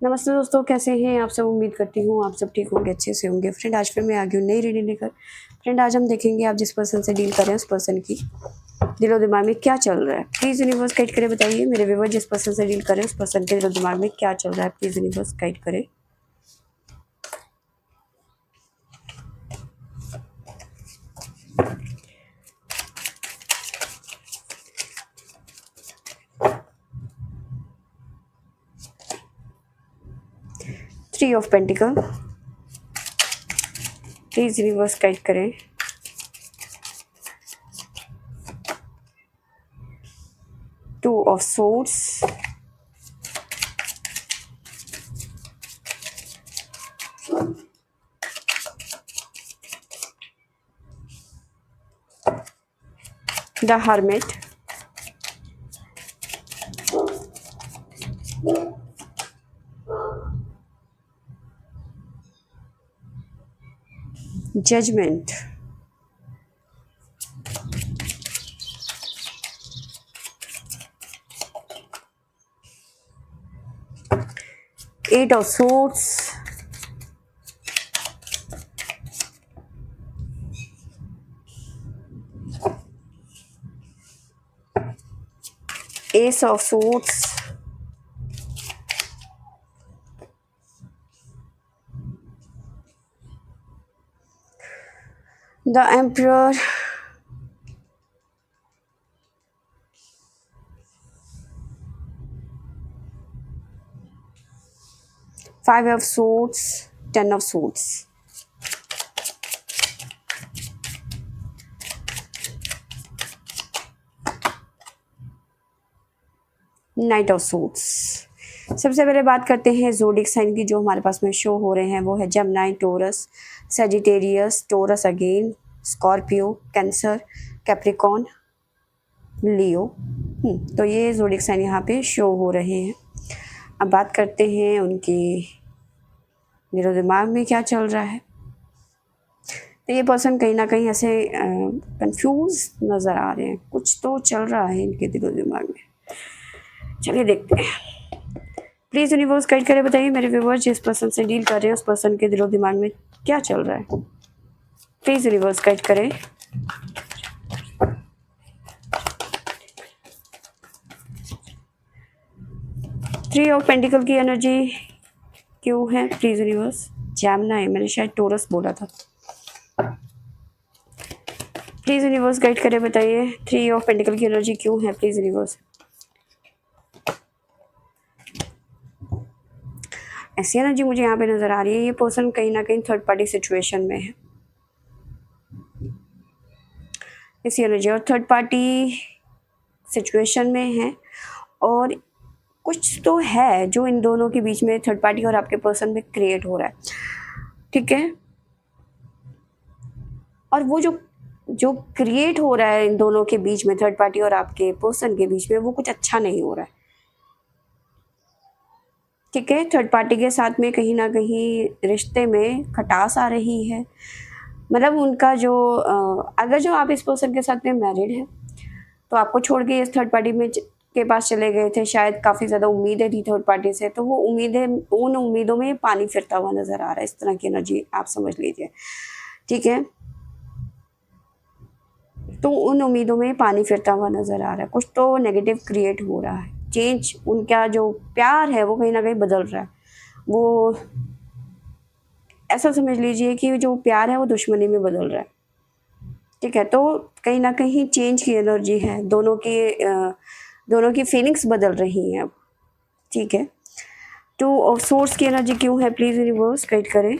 नमस्ते दोस्तों, कैसे हैं आप सब। उम्मीद करती हूँ आप सब ठीक होंगे, अच्छे से होंगे। फ्रेंड, आज फिर मैं आ गई हूँ नई रीडिंग लेकर। फ्रेंड, आज हम देखेंगे आप जिस पर्सन से डील कर रहे हैं उस पर्सन की दिलो दिमाग में क्या चल रहा है। प्लीज़ यूनिवर्स गाइड करे, बताइए मेरे व्यूअर जिस पर्सन से डील कर रहे हैं उस पर्सन के दिलो दिमाग में क्या चल रहा है। प्लीज़ यूनिवर्स गाइड करे। Three of pentacle, please universe guide करें। Two of swords, the hermit, judgement, eight of swords, ace of swords, the emperor, five of swords, ten of swords, knight of swords. सबसे पहले बात करते हैं zodiac sign की जो हमारे पास में शो हो रहे हैं। वो है Gemini, Taurus, Sagittarius, Taurus again, Scorpio, Cancer, Capricorn, Leo. तो ये ज़ोडिक साइन यहाँ पे शो हो रहे हैं। अब बात करते हैं उनके दिलो दिमाग में क्या चल रहा है। तो ये पर्सन कहीं ना कहीं ऐसे कंफ्यूज नज़र आ रहे हैं, कुछ तो चल रहा है इनके दिलो दिमाग में। चलिए देखते हैं। प्लीज़ यूनिवर्स गाइड करे, बताइए मेरे व्यूअर्स जिस पर्सन से डील कर रहे हैं उस पर्सन के दिलो दिमाग में क्या चल रहा है। प्लीज़ यूनिवर्स गाइड करें। थ्री ऑफ पेंटिकल की एनर्जी क्यों है प्लीज़ यूनिवर्स। जैमना है, मैंने शायद टोरस बोला था। प्लीज़ यूनिवर्स गाइड करे, बताइए थ्री ऑफ पेंटिकल की एनर्जी क्यों है प्लीज़ यूनिवर्स। ऐसी एनर्जी मुझे यहाँ पे नज़र आ रही है। ये पर्सन कहीं ना कहीं थर्ड पार्टी सिचुएशन में है, ऐसी एनर्जी, और थर्ड पार्टी सिचुएशन में है। और कुछ तो है जो इन दोनों के बीच में, थर्ड पार्टी और आपके पर्सन में क्रिएट हो रहा है, ठीक है। और वो जो क्रिएट हो रहा है इन दोनों के बीच में, थर्ड पार्टी और आपके पर्सन के बीच में, वो कुछ अच्छा नहीं हो रहा है, ठीक है। थर्ड पार्टी के साथ में कहीं ना कहीं रिश्ते में खटास आ रही है। मतलब उनका जो अगर जो आप इस पर्सन के साथ में मैरिड हैं तो आपको छोड़ के इस थर्ड पार्टी में के पास चले गए थे, शायद काफ़ी ज़्यादा उम्मीदें थी थर्ड पार्टी से, तो वो उम्मीदें, उन उम्मीदों में पानी फिरता हुआ नज़र आ रहा है। इस तरह की एनर्जी आप समझ लीजिए, ठीक है। तो उन उम्मीदों में पानी फिरता हुआ नज़र आ रहा है, कुछ तो नेगेटिव क्रिएट हो रहा है। चेंज, उनका जो प्यार है वो कहीं ना कहीं बदल रहा है। वो ऐसा समझ लीजिए कि जो प्यार है वो दुश्मनी में बदल रहा है, ठीक है। तो कहीं ना कहीं चेंज की एनर्जी है, दोनों की फीलिंग्स बदल रही हैं अब, ठीक है। टू ऑफ सोर्स की एनर्जी क्यों है प्लीज़ यूनिवर्स गाइड करें।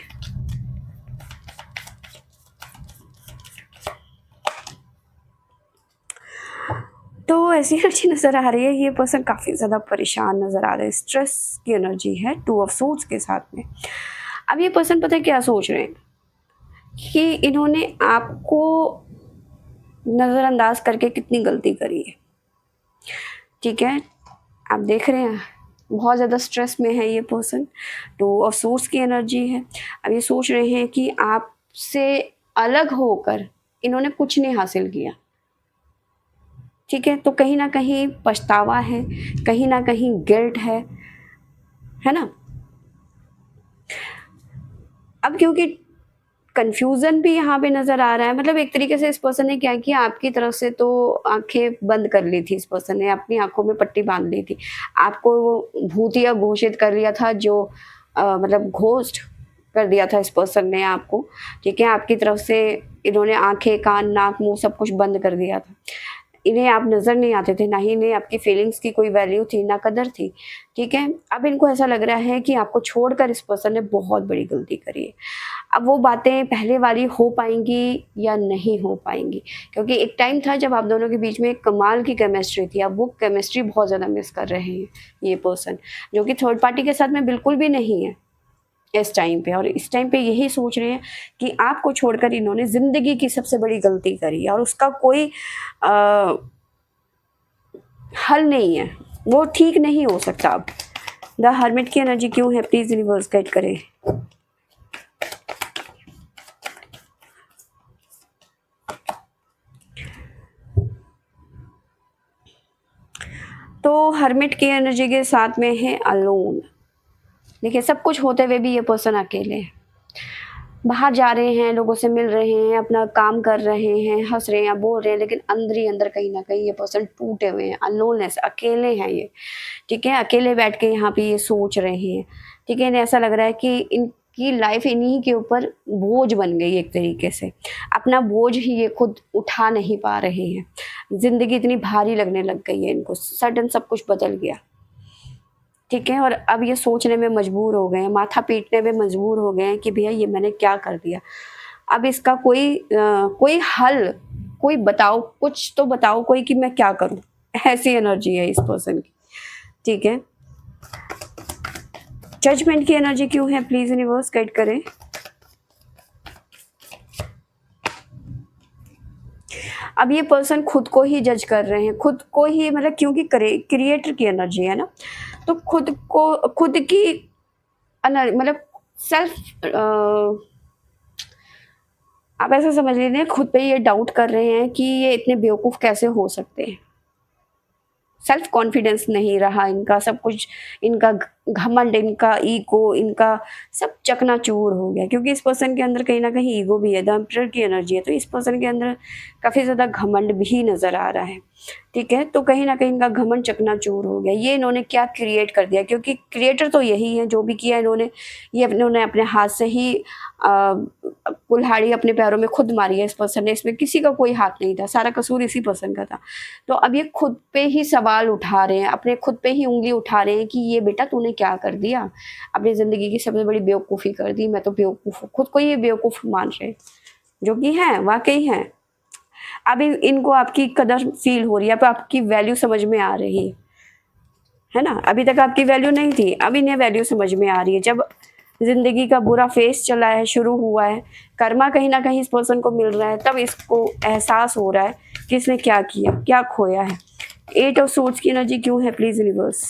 तो ऐसी एनर्जी नज़र आ रही है, ये पर्सन काफ़ी ज़्यादा परेशान नज़र आ रहा है, स्ट्रेस की एनर्जी है टू ऑफ सोर्स के साथ में। अब ये पर्सन पता है क्या सोच रहे हैं कि इन्होंने आपको नज़रअंदाज करके कितनी गलती करी है, ठीक है। आप देख रहे हैं बहुत ज़्यादा स्ट्रेस में है ये पर्सन, टू ऑफ सोर्स की एनर्जी है। अब ये सोच रहे हैं कि आपसे अलग होकर इन्होंने कुछ नहीं हासिल किया, ठीक है। तो कहीं ना कहीं पछतावा है, कहीं ना कहीं गिल्ट है ना। अब क्योंकि कन्फ्यूज़न भी यहाँ पे नज़र आ रहा है, मतलब एक तरीके से इस पर्सन ने क्या किया, आपकी तरफ से तो आँखें बंद कर ली थी, इस पर्सन ने अपनी आँखों में पट्टी बाँध ली थी। आपको भूतिया घोषित कर लिया था, जो मतलब घोस्ट कर दिया था इस पर्सन ने आपको, ठीक है? आपकी तरफ से इन्होंने आँखें, कान, नाक, मुँह सब कुछ बंद कर दिया था। इन्हें आप नज़र नहीं आते थे, ना ही इन्हें आपकी फीलिंग्स की कोई वैल्यू थी, ना कदर थी, ठीक है? अब इनको ऐसा लग रहा है कि आपको छोड़कर इस पर्सन ने बहुत बड़ी गलती करी है। अब वो बातें पहले वाली हो पाएँगी या नहीं हो पाएँगी, क्योंकि एक टाइम था जब आप दोनों के बीच में एक कमाल की केमिस्ट्री थी, अब वो केमिस्ट्री बहुत ज़्यादा मिस कर रहे हैं ये पर्सन, जो कि थर्ड पार्टी के साथ में बिल्कुल भी नहीं है इस टाइम पे। और इस टाइम पे यही सोच रहे हैं कि आपको छोड़कर इन्होंने ज़िंदगी की सबसे बड़ी गलती करी है और उसका कोई हल नहीं है, वो ठीक नहीं हो सकता अब। द हर्मिट की एनर्जी क्यों है, प्लीज़ यूनिवर्स गाइड करें। तो हर्मिट की एनर्जी के साथ में है अलोन। देखिए, सब कुछ होते हुए भी ये पर्सन अकेले है। बाहर जा रहे हैं, लोगों से मिल रहे हैं, अपना काम कर रहे हैं, हँस रहे हैं, बोल रहे हैं, लेकिन अंदर ही अंदर कहीं न कहीं ये पर्सन टूटे हुए हैं, अलोननेस, अकेले हैं ये, ठीक है? अकेले बैठ के यहाँ पे ये सोच रहे हैं, ठीक है? इन्हें ऐसा लग रहा है कि इनकी लाइफ़ इन्हीं के ऊपर बोझ बन गई एक तरीके से। अपना बोझ ही ये खुद उठा नहीं पा रहे हैं। ज़िंदगी इतनी भारी लगने लग गई है इनको, सडन सब कुछ बदल गया। ठीक है? और अब ये सोचने में मजबूर हो गए हैं, माथा पीटने में मजबूर हो गए हैं कि भैया ये मैंने क्या कर दिया। अब इसका कोई हल, कोई बताओ, कुछ तो बताओ कोई कि मैं क्या करूँ? ऐसी एनर्जी है इस पर्सन की, ठीक है? जजमेंट की एनर्जी क्यों है, प्लीज़ यूनिवर्स गाइड करें। अब ये पर्सन खुद को ही जज कर रहे हैं, खुद को ही, मतलब क्योंकि क्रिएटर की एनर्जी है ना, तो खुद की मतलब सेल्फ आप ऐसा समझ लीजिए, खुद पे ये डाउट कर रहे हैं कि ये इतने बेवकूफ़ कैसे हो सकते हैं। सेल्फ कॉन्फिडेंस नहीं रहा इनका, सब कुछ इनका घमंड, इनका ईगो, इनका सब चकनाचूर हो गया, क्योंकि इस पर्सन के अंदर कहीं न कहीं ईगो भी है, द एम्परर की एनर्जी है, तो इस पर्सन के अंदर काफ़ी ज़्यादा घमंड भी नज़र आ रहा है, ठीक है? तो कहीं न कहीं इनका घमंड चकनाचूर हो गया। ये इन्होंने क्या क्रिएट कर दिया, क्योंकि क्रिएटर तो यही है, जो भी किया इन्होंने, ये इन्होंने अपने हाथ से ही कुल्हाड़ी अपने पैरों में खुद मारी है इस पर्सन ने, इसमें किसी का कोई हाथ नहीं था, सारा कसूर इसी पर्सन का था। तो अब ये खुद पे ही सवाल उठा रहे हैं, अपने खुद पे ही उँगली उठा रहे हैं कि ये बेटा तूने क्या कर दिया? अपनी ज़िंदगी की सबसे बड़ी बेवकूफ़ी कर दी, मैं तो बेवकूफ़ हूँ। खुद को ये बेवकूफ़ मान रहे हैं, जो कि हैं, वाक़ई हैं। अब इनको आपकी कदर फ़ील हो रही है, अब आपकी वैल्यू समझ में आ रही है ना? अभी तक आपकी वैल्यू नहीं थी, अब इन्हें वैल्यू समझ में आ रही है। जब ज़िंदगी का बुरा फ़ेज़ चला है, शुरू हुआ है, कर्मा कहीं न कहीं इस पर्सन को मिल रहा है, तब इसको एहसास हो रहा है कि इसने क्या किया, क्या खोया है। 8 ऑफ सोर्ड्स की एनर्जी क्यों है, प्लीज़ यूनिवर्स।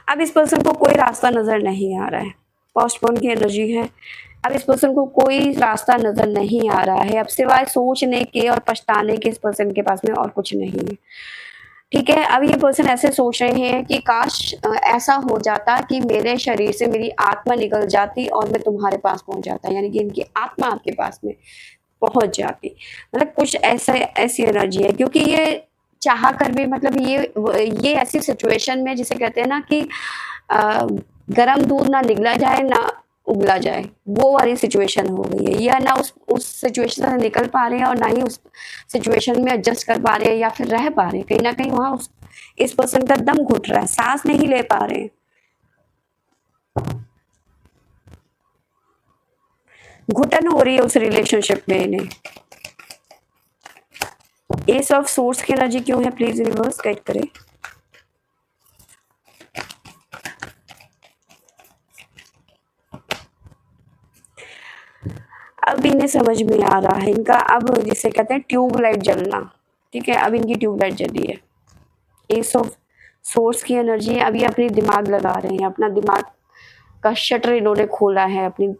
अब इस पर्सन को कोई रास्ता नज़र नहीं आ रहा है, पोस्टपोन की एनर्जी है। अब इस पर्सन को कोई रास्ता नज़र नहीं आ रहा है, अब सिवाय सोचने के और पछताने के इस पर्सन के पास में और कुछ नहीं है, ठीक है? अब ये पर्सन ऐसे सोच रहे हैं कि काश ऐसा हो जाता कि मेरे शरीर से मेरी आत्मा निकल जाती और मैं तुम्हारे पास पहुँच जाता, यानी कि इनकी आत्मा आपके पास में पहुँच जाती। मतलब कुछ ऐसी एनर्जी है, क्योंकि ये चाह कर भी, मतलब ये ऐसी सिचुएशन में, जिसे कहते हैं ना कि गरम दूध ना निगला जाए ना उबला जाए, वो वाली सिचुएशन हो गई है, या ना उस सिचुएशन से निकल पा रहे हैं और ना ही उस सिचुएशन में एडजस्ट कर पा रहे हैं या फिर रह पा रहे हैं। कहीं ना कहीं वहां इस पर्सन का दम घुट रहा है, सांस नहीं ले पा रहे हैं, घुटन हो रही है उस रिलेशनशिप में इन्हें। एस ऑफ सोर्स की एनर्जी क्यों है, प्लीज यूनिवर्स गाइड करें। अब इन्हें समझ में आ रहा है, इनका अब जिसे कहते हैं ट्यूबलाइट जलना, ठीक है? अब इनकी ट्यूबलाइट जली है। एस ऑफ सोर्स की एनर्जी है, अभी अपनी दिमाग लगा रहे हैं, अपना दिमाग का शटर इन्होंने खोला है, अपनी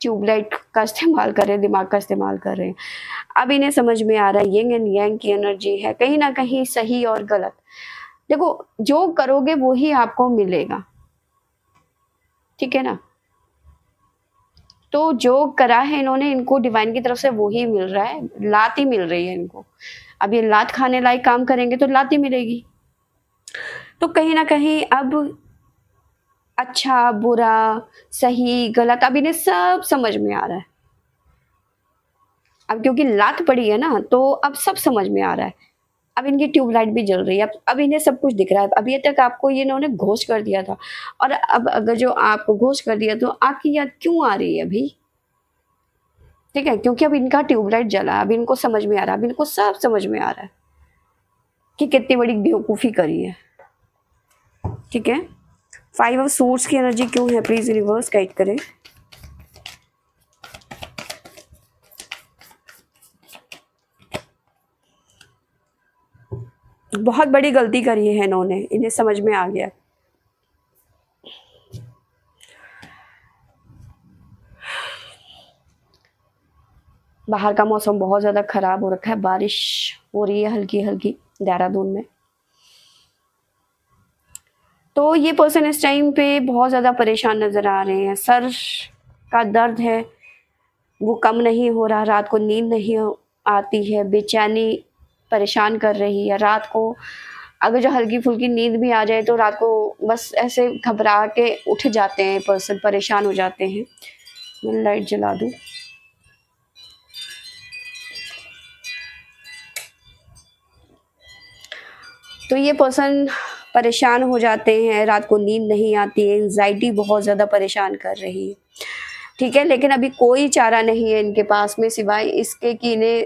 ट्यूबलाइट का इस्तेमाल कर रहे हैं, दिमाग का इस्तेमाल कर रहे हैं। अब इन्हें समझ में आ रहा है यिंग एंड यांग की एनर्जी है, कहीं ना कहीं सही और गलत। देखो, जो करोगे वो ही आपको मिलेगा, ठीक है ना। तो जो करा है इन्होंने, इनको डिवाइन की तरफ से वो ही मिल रहा है, लात ही मिल रही है इनको। अब ये लात खाने लायक काम करेंगे तो लात ही मिलेगी। तो कहीं न कहीं अब अच्छा, बुरा, सही, गलत अब इन्हें सब समझ में आ रहा है। अब क्योंकि लात पड़ी है ना, तो अब सब समझ में आ रहा है। अब इनकी ट्यूबलाइट भी जल रही है, अब इन्हें सब कुछ दिख रहा है। अभी तक आपको ये इन्होंने घोष कर दिया था, और अब अगर जो आपको घोष कर दिया, तो आपकी याद क्यों आ रही है अभी? ठीक है, क्योंकि अब इनका ट्यूबलाइट जला है, अब इनको समझ में आ रहा है, अब इनको सब समझ में आ रहा है कि कितनी बड़ी बेवकूफ़ी करी है। ठीक है, 5 ऑफ सूट्स की एनर्जी क्यों है, प्लीज रिवर्स गाइड करें। बहुत बड़ी गलती करी है इन्होंने, इन्हें समझ में आ गया। बाहर का मौसम बहुत ज़्यादा ख़राब हो रखा है, बारिश हो रही है हल्की हल्की देहरादून में। तो ये पर्सन इस टाइम पे बहुत ज़्यादा परेशान नज़र आ रहे हैं। सर का दर्द है, वो कम नहीं हो रहा, रात को नींद नहीं आती है, बेचैनी परेशान कर रही है। रात को अगर जो हल्की-फुल्की नींद भी आ जाए, तो रात को बस ऐसे घबरा के उठ जाते हैं पर्सन, परेशान हो जाते हैं। मैं लाइट जला दूँ। तो ये पर्सन परेशान हो जाते हैं, रात को नींद नहीं आती है, एंग्ज़ायटी बहुत ज़्यादा परेशान कर रही है। ठीक है, लेकिन अभी कोई चारा नहीं है इनके पास में सिवाय इसके कि इन्हें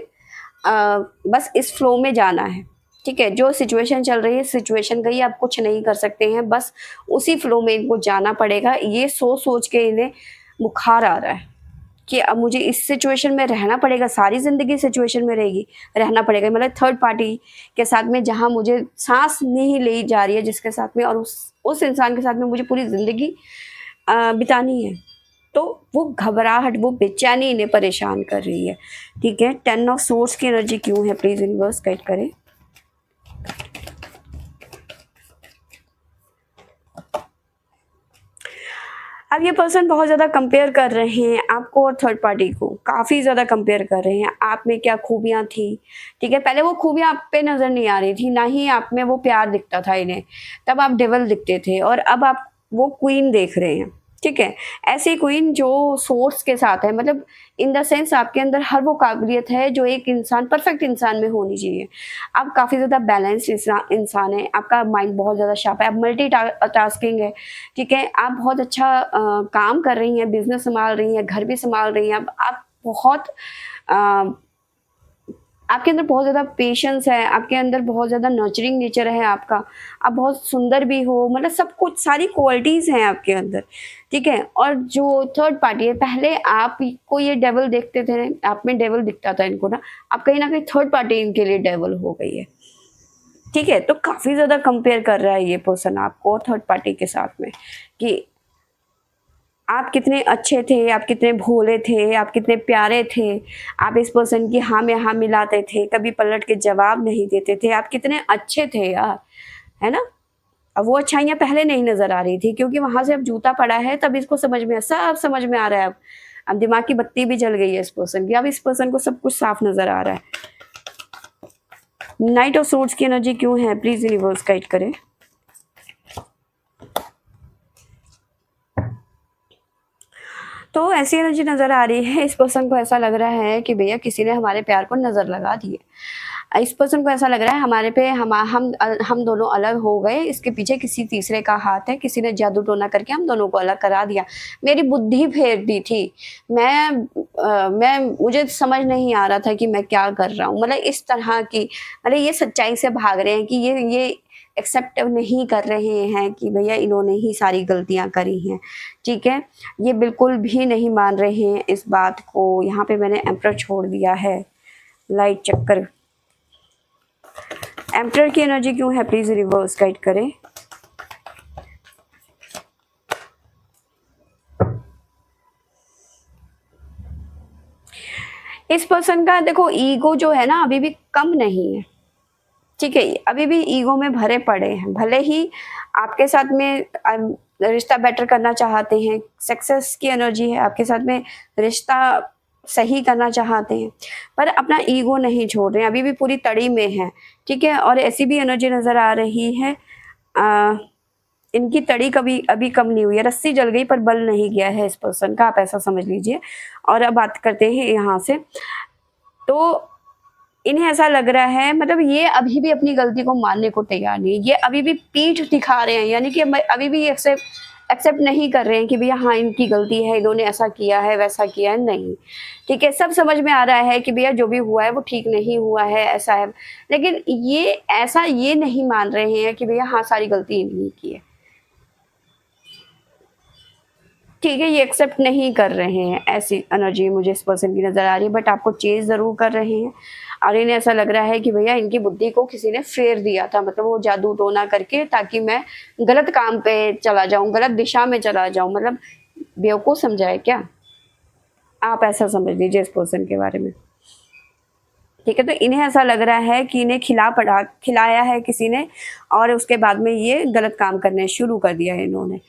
बस इस फ्लो में जाना है। ठीक है, जो सिचुएशन चल रही है, सिचुएशन गई, आप कुछ नहीं कर सकते हैं, बस उसी फ्लो में इनको जाना पड़ेगा। ये सोच-सोच के इन्हें बुखार आ रहा है कि अब मुझे इस सिचुएशन में रहना पड़ेगा, सारी ज़िंदगी सिचुएशन में रहेगी, रहना पड़ेगा। मतलब थर्ड पार्टी के साथ में, जहाँ मुझे साँस नहीं ली जा रही है जिसके साथ में, और उस इंसान के साथ में मुझे पूरी ज़िंदगी बितानी है। तो वो घबराहट, वो बेचैनी इन्हें परेशान कर रही है। ठीक है, 10 ऑफ सोर्स की एनर्जी क्यों है, प्लीज़ यूनिवर्स गाइड करें। अब ये पर्सन बहुत ज़्यादा कंपेयर कर रहे हैं आपको और थर्ड पार्टी को, काफ़ी ज़्यादा कंपेयर कर रहे हैं। आप में क्या खूबियाँ थी, ठीक है? पहले वो खूबियाँ आप पे नज़र नहीं आ रही थी, ना ही आप में वो प्यार दिखता था इन्हें, तब आप डेविल दिखते थे, और अब आप वो क्वीन देख रहे हैं, ठीक है? ऐसी क्वीन जो सोर्स के साथ है, मतलब इन द सेंस आपके अंदर हर वो काबिलियत है जो एक इंसान, परफेक्ट इंसान में होनी चाहिए। आप काफ़ी ज़्यादा बैलेंस्ड इंसान हैं, आपका माइंड बहुत ज़्यादा शार्प है, आप टास्किंग है, ठीक है? आप बहुत अच्छा काम कर रही हैं, बिज़नेस संभाल रही हैं, घर भी संभाल रही हैं। अब आप बहुत अ, आपके अंदर बहुत ज़्यादा पेशेंस है, आपके अंदर बहुत ज़्यादा नर्चरिंग नेचर है आपका, आप बहुत सुंदर भी हो, मतलब सब कुछ, सारी क्वालिटीज़ हैं आपके अंदर, ठीक है? और जो थर्ड पार्टी है, पहले आपको ये डेविल देखते थे, आप में डेविल दिखता था इनको ना, अब कहीं न कहीं थर्ड पार्टी इनके लिए डेविल हो गई है, ठीक है? तो काफ़ी ज़्यादा कंपेयर कर रहा है ये पर्सन आपको थर्ड पार्टी के साथ में, कि आप कितने अच्छे थे, आप कितने भोले थे, आप कितने प्यारे थे, आप इस पर्सन की हाँ में हाँ मिलाते थे, कभी पलट के जवाब नहीं देते थे, आप कितने अच्छे थे यार, है ना? अब वो अच्छाइयाँ पहले नहीं नज़र आ रही थी, क्योंकि वहाँ से अब जूता पड़ा है, तब इसको समझ में, सब समझ में आ रहा है अब। अब दिमाग की बत्ती भी जल गई है इस पर्सन की, अब इस पर्सन को सब कुछ साफ नज़र आ रहा है। नाइट ऑफ सोर्ड्स की एनर्जी क्यों है, प्लीज़ यूनिवर्स गाइड करें। तो ऐसी एनर्जी नज़र आ रही है, इस पर्सन को ऐसा लग रहा है कि भैया किसी ने हमारे प्यार को नज़र लगा दी है। इस पर्सन को ऐसा लग रहा है हमारे पे हम दोनों अलग हो गए, इसके पीछे किसी तीसरे का हाथ है, किसी ने जादू टोना करके हम दोनों को अलग करा दिया। मेरी बुद्धि फेर दी थी, मैं मुझे समझ नहीं आ रहा था कि मैं क्या कर रहा हूँ। मतलब इस तरह की, मतलब ये सच्चाई से भाग रहे हैं कि ये एक्सेप्ट नहीं कर रहे हैं कि भैया इन्होंने ही सारी गलतियाँ करी हैं, ठीक है? ये बिल्कुल भी नहीं मान रहे हैं इस बात को। यहाँ पे मैंने एम्परर छोड़ दिया है, लाइट चक्कर। एम्परर की एनर्जी क्यों है, प्लीज़ रिवर्स गाइड करें। इस पर्सन का देखो ईगो जो है ना, अभी भी कम नहीं है, ठीक है? अभी भी ईगो में भरे पड़े हैं। भले ही आपके साथ में रिश्ता बेटर करना चाहते हैं, सक्सेस की एनर्जी है आपके साथ में, रिश्ता सही करना चाहते हैं, पर अपना ईगो नहीं छोड़ रहे हैं, अभी भी पूरी तड़ी में है, ठीक है। और ऐसी भी एनर्जी नज़र आ रही है, इनकी तड़ी कभी अभी कम नहीं हुई है, रस्सी जल गई पर बल नहीं गया है इस पर्सन का, आप ऐसा समझ लीजिए। और अब बात करते हैं यहाँ से, तो इन्हें ऐसा लग रहा है, मतलब ये अभी भी अपनी गलती को मानने को तैयार नहीं, ये अभी भी पीठ दिखा रहे हैं, यानी कि अभी भी एक्सेप्ट नहीं कर रहे हैं कि भैया हाँ इनकी गलती है, इन्होंने ऐसा किया है वैसा किया है, नहीं, ठीक है। सब समझ में आ रहा है कि भैया जो भी हुआ है वो ठीक नहीं हुआ है, ऐसा है, लेकिन ये नहीं मान रहे हैं कि भैया हाँ सारी गलती इन्हीं की है, ठीक है। ये एक्सेप्ट नहीं कर रहे हैं, ऐसी एनर्जी मुझे इस पर्सन की नज़र आ रही है, बट आपको चेज ज़रूर कर रहे हैं। और इन्हें ऐसा लग रहा है कि भैया इनकी बुद्धि को किसी ने फेर दिया था, मतलब वो जादू टोना करके, ताकि मैं गलत काम पे चला जाऊं, गलत दिशा में चला जाऊं, मतलब बेवकूफ़ समझाए क्या, आप ऐसा समझ लीजिए इस पर्सन के बारे में, ठीक है। तो इन्हें ऐसा लग रहा है कि इन्हें खिलाया है किसी ने, और उसके बाद में ये गलत काम करने शुरू कर दिया है इन्होंने,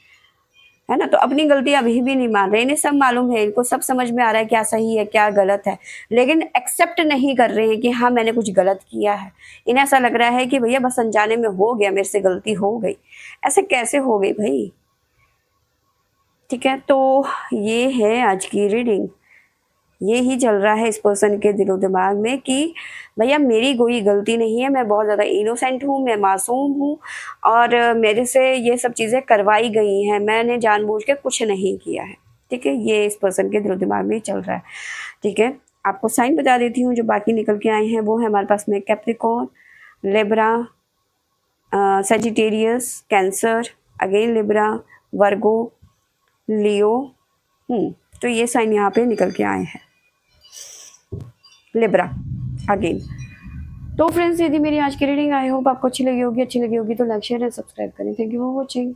है ना। तो अपनी गलती अभी भी नहीं मान रहे, इन्हें सब मालूम है, इनको सब समझ में आ रहा है क्या सही है क्या गलत है, लेकिन एक्सेप्ट नहीं कर रहे हैं कि हाँ मैंने कुछ गलत किया है। इन्हें ऐसा लग रहा है कि भैया बस अनजाने में हो गया, मेरे से गलती हो गई, ऐसे कैसे हो गई भाई, ठीक है। तो ये है आज की रीडिंग, ये ही चल रहा है इस पर्सन के दिलो दिमाग में कि भैया मेरी कोई गलती नहीं है, मैं बहुत ज़्यादा इनोसेंट हूँ, मैं मासूम हूँ, और मेरे से ये सब चीज़ें करवाई गई हैं, मैंने जानबूझ के कुछ नहीं किया है, ठीक है। ये इस पर्सन के दिलो दिमाग में ही चल रहा है, ठीक है। आपको साइन बता देती हूँ जो बाकी निकल के आए हैं, वो है हमारे पास में Capricorn, Libra, Sagittarius, Cancer, again Libra, Virgo, Leo, तो ये साइन यहाँ पे निकल के आए हैं, लिब्रा अगेन। तो फ्रेंड्स यदि मेरी आज की रीडिंग आई होप आपको अच्छी लगी होगी तो लाइक शेयर एंड सब्सक्राइब करें। Thank you for watching.